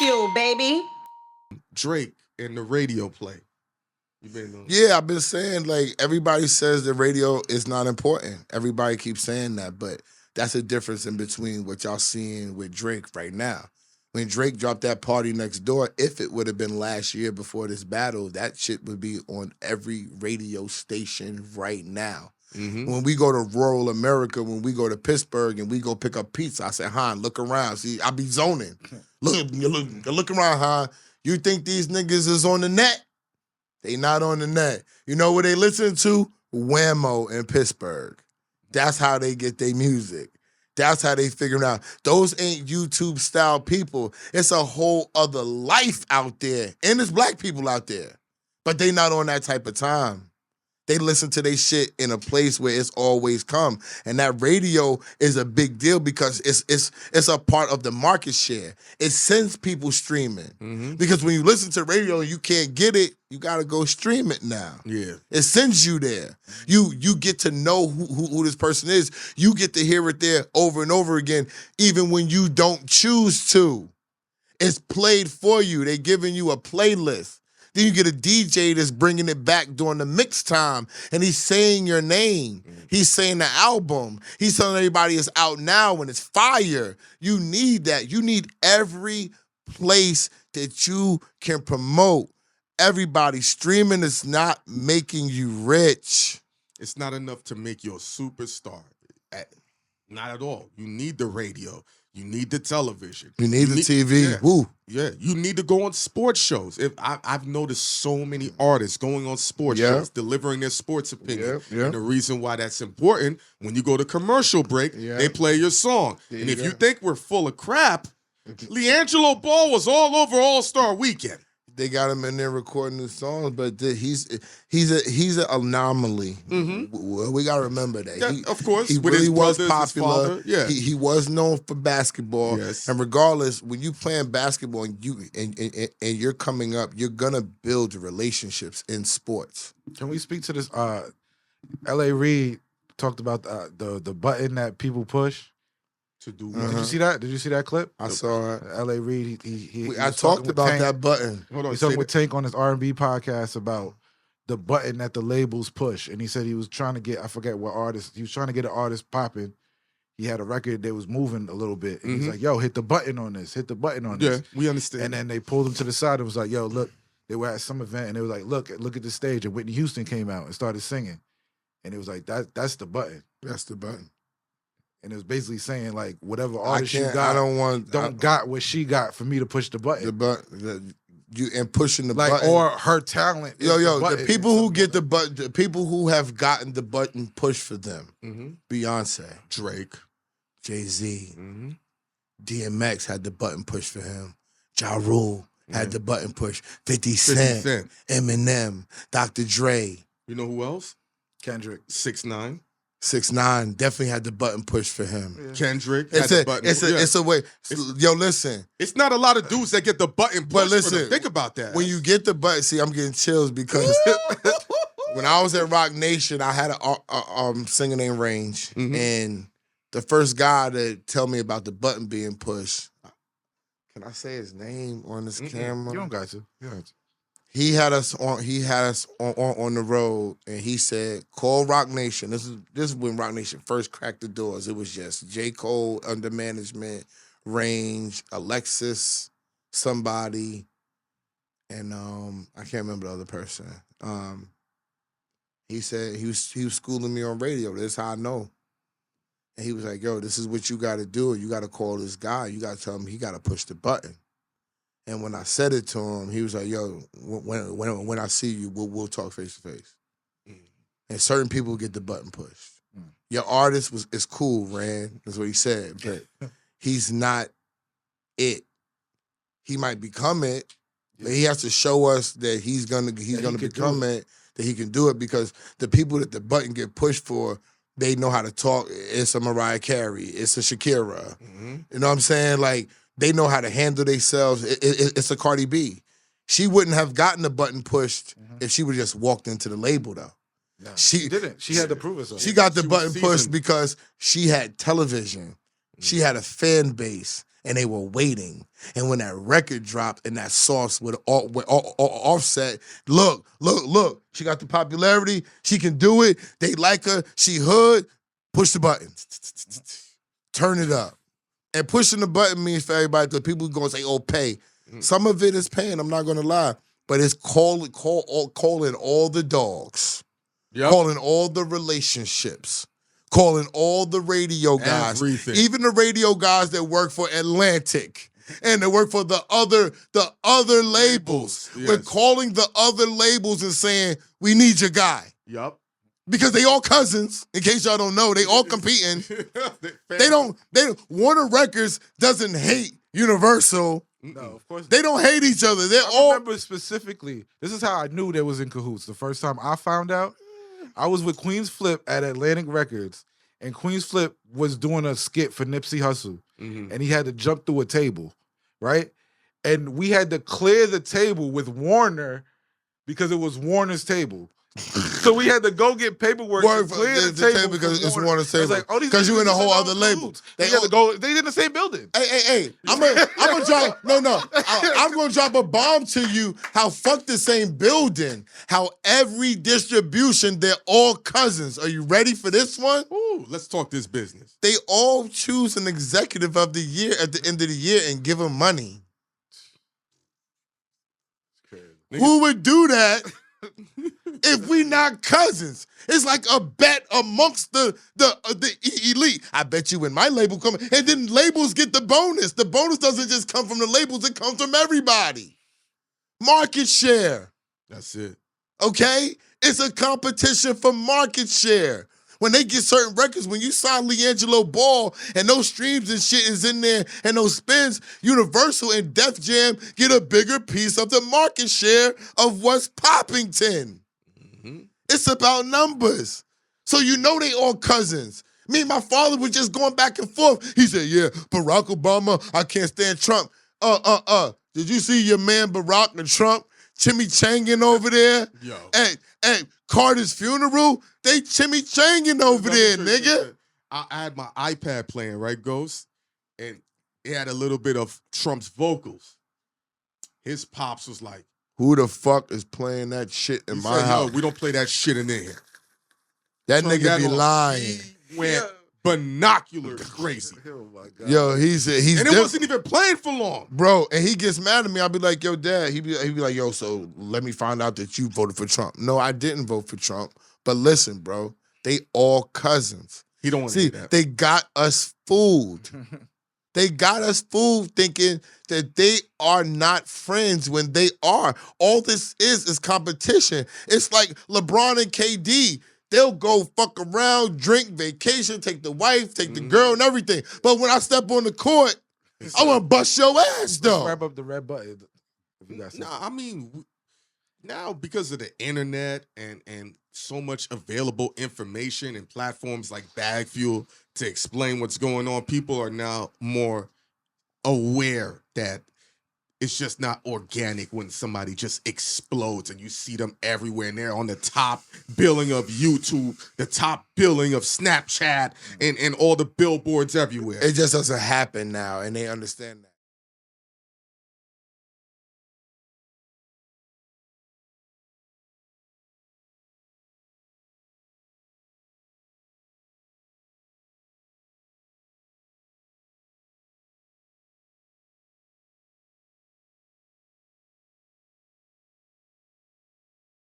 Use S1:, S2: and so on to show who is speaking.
S1: Bagfuel, baby.
S2: Drake and the radio play. You been on?
S3: Yeah, I've been saying, like, everybody says the radio is not important. Everybody keeps saying that, but that's a difference in between what y'all seeing with Drake right now. When Drake dropped that Party Next Door, if it would have been last year before this battle, that shit would be on every radio station right now.
S2: Mm-hmm.
S3: When we go to rural America, when we go to Pittsburgh and we go pick up pizza, I say, Han, look around. See, I be zoning. Look around, Han. You think these niggas is on the net? They not on the net. You know what they listen to? Whammo in Pittsburgh. That's how they get their music. That's how they figure it out. Those ain't YouTube-style people. It's a whole other life out there. And there's black people out there. But they not on that type of time. They listen to their shit in a place where it's always come. And that radio is a big deal because it's a part of the market share. It sends people streaming.
S2: Mm-hmm.
S3: Because when you listen to radio and you can't get it, you got to go stream it now.
S2: Yeah.
S3: It sends you there. You get to know who this person is. You get to hear it there over and over again, even when you don't choose to. It's played for you. They're giving you a playlist. Then you get a DJ that's bringing it back during the mix time, and he's saying your name. He's saying the album. He's telling everybody it's out now and it's fire. You need that. You need every place that you can promote. Everybody, streaming is not making you rich.
S2: It's not enough to make you a superstar. Not at all. You need the radio. You need the television.
S3: You need the TV.
S2: Yeah.
S3: Woo.
S2: Yeah, you need to go on sports shows. I've noticed so many artists going on sports shows, delivering their sports opinion. And the reason why that's important, when you go to commercial break, they play your song. And if you think we're full of crap, LiAngelo Ball was all over All-Star Weekend.
S3: They got him in there recording new songs, but he's an anomaly.
S2: Mm-hmm.
S3: We gotta remember that.
S2: Yeah, of course,
S3: he
S2: with
S3: really
S2: his
S3: was
S2: brothers,
S3: popular.
S2: his father, yeah.
S3: He was known for basketball.
S2: Yes.
S3: And regardless, when you playing basketball and you're coming up, you're gonna build relationships in sports.
S4: Can we speak to this? L.A. Reid talked about the button that people push.
S2: To do
S4: Did you see that? Did you see that clip?
S3: I saw it.
S4: L.A. Reid.
S3: I talked about
S4: Tank.
S3: that button.
S2: Hold on,
S4: He talked with Tank on his R&B podcast about the button that the labels push, and he said he was trying to get, I forget what artist, he was trying to get an artist popping. He had a record that was moving a little bit, and he's like, "Yo, hit the button on this. Hit the button on this."
S2: Yeah, we understand.
S4: And then they pulled him to the side and was like, "Yo, look." They were at some event, and they was like, "Look at the stage." And Whitney Houston came out and started singing, and it was like, "That's the button."
S3: That's the button.
S4: And it was basically saying, like, whatever artist you got, got what she got for me to push the button.
S3: The button. You and pushing the
S4: like,
S3: button.
S4: or her talent.
S3: The people who get the button, the people who have gotten the button pushed for them.
S2: Mm-hmm.
S3: Beyonce,
S2: Drake,
S3: Jay-Z, DMX had the button pushed for him. Ja Rule had the button pushed. 50 Cent, Eminem, Dr. Dre.
S2: You know who else?
S4: Kendrick.
S2: 6ix9ine.
S3: 6ix9ine definitely had the button pushed for him.
S2: Yeah. Kendrick
S3: had the button. It's a way. Yo, listen.
S2: It's not a lot of dudes that get the button pushed. But listen, think about that.
S3: When you get the button, see, I'm getting chills because when I was at Rock Nation, I had a singer named Range, and the first guy to tell me about the button being pushed. Can I say his name on this camera?
S4: You don't got to.
S3: He had us on the road, and he said, "Call Rock Nation." This is when Rock Nation first cracked the doors. It was just J. Cole under management, Range, Alexis, somebody, and I can't remember the other person. He said he was schooling me on radio. This is how I know. And he was like, "Yo, this is what you got to do. You got to call this guy. You got to tell him he got to push the button." And when I said it to him, he was like, "Yo, when I see you, we'll talk face to face." And certain people get the button pushed. Your artist is cool, Rand. That's what he said, but he's not it. He might become it, but he has to show us that he's gonna become it, that he can do it, because the people that the button get pushed for, they know how to talk. It's a Mariah Carey. It's a Shakira. You know what I'm saying? Like, they know how to handle themselves. It's a Cardi B. She wouldn't have gotten the button pushed if she would have just walked into the label, though.
S4: No, she didn't. She had to prove herself.
S3: She got the button pushed because she had television. She had a fan base. and they were waiting. And when that record dropped and that sauce with Offset, look, she got the popularity, she can do it, they like her, she hood, push the button. Turn it up. And pushing the button means for everybody, the people who going to say, oh, pay. Some of it is paying, I'm not going to lie. But it's calling all the dogs. Yep. Calling all the relationships. Calling all the radio guys.
S2: Everything.
S3: Even the radio guys that work for Atlantic. And they work for the other labels. Yes. We're calling the other labels and saying, we need your guy.
S2: Yep.
S3: Because they all cousins, in case y'all don't know, they all competing. They don't Warner Records doesn't hate Universal.
S4: No, of course
S3: they don't hate each other.
S4: I remember specifically, this is how I knew they was in cahoots. The first time I found out, I was with Queen's Flip at Atlantic Records, and Queen's Flip was doing a skit for Nipsey Hussle, and he had to jump through a table, right? And we had to clear the table with Warner because it was Warner's table. So we had to go get paperwork to clear the table
S3: because it's Warner's table.
S4: Like,
S3: because you in a whole other label.
S4: They had to go. They in the same building.
S3: Hey! I'm gonna drop. I'm gonna drop a bomb to you. How fuck the same building? How every distribution they're all cousins. Are you ready for this one?
S2: Ooh, let's talk this business.
S3: They all choose an executive of the year at the end of the year and give them money. Who would do that? If we not cousins, it's like a bet amongst the elite. I bet you when my label comes, and then labels get the bonus. The bonus doesn't just come from the labels; it comes from everybody. Market share.
S2: That's it.
S3: Okay, it's a competition for market share. When they get certain records, when you sign Leangelo Ball and those streams and shit is in there and those spins, Universal and Def Jam get a bigger piece of the market share of what's Poppington. It's about numbers. So you know they all cousins. Me and my father were just going back and forth. He said, yeah, Barack Obama, I can't stand Trump. Did you see your man Barack and Trump chimichanging over there?
S2: Yo.
S3: Hey, Carter's funeral, they chimichanging over there, nigga.
S2: I had my iPad playing, right, Ghost? And it had a little bit of Trump's vocals. His pops was like,
S3: who the fuck is playing that shit in my house?
S2: We don't play that shit in there.
S3: That nigga be lying.
S2: He went binocular crazy.
S4: Oh my God.
S3: Yo, he's
S2: and it wasn't even playing for long.
S3: Bro, and he gets mad at me. I'll be like, yo, Dad. He'd be like, yo, so let me find out that you voted for Trump. No, I didn't vote for Trump. But listen, bro, they all cousins.
S2: He don't want to do that.
S3: They got us fooled. They got us fooled thinking that they are not friends when they are. All this is competition. It's like LeBron and KD. They'll go fuck around, drink, vacation, take the wife, take the girl and everything. But when I step on the court, I want to bust your ass, though.
S4: Grab up the red button. If you got
S2: I mean, now because of the internet and so much available information and platforms like Bagfuel to explain what's going on, people are now more aware that it's just not organic when somebody just explodes and you see them everywhere and they're on the top billing of YouTube, the top billing of Snapchat, and all the billboards everywhere.
S3: It just doesn't happen now, and they understand that.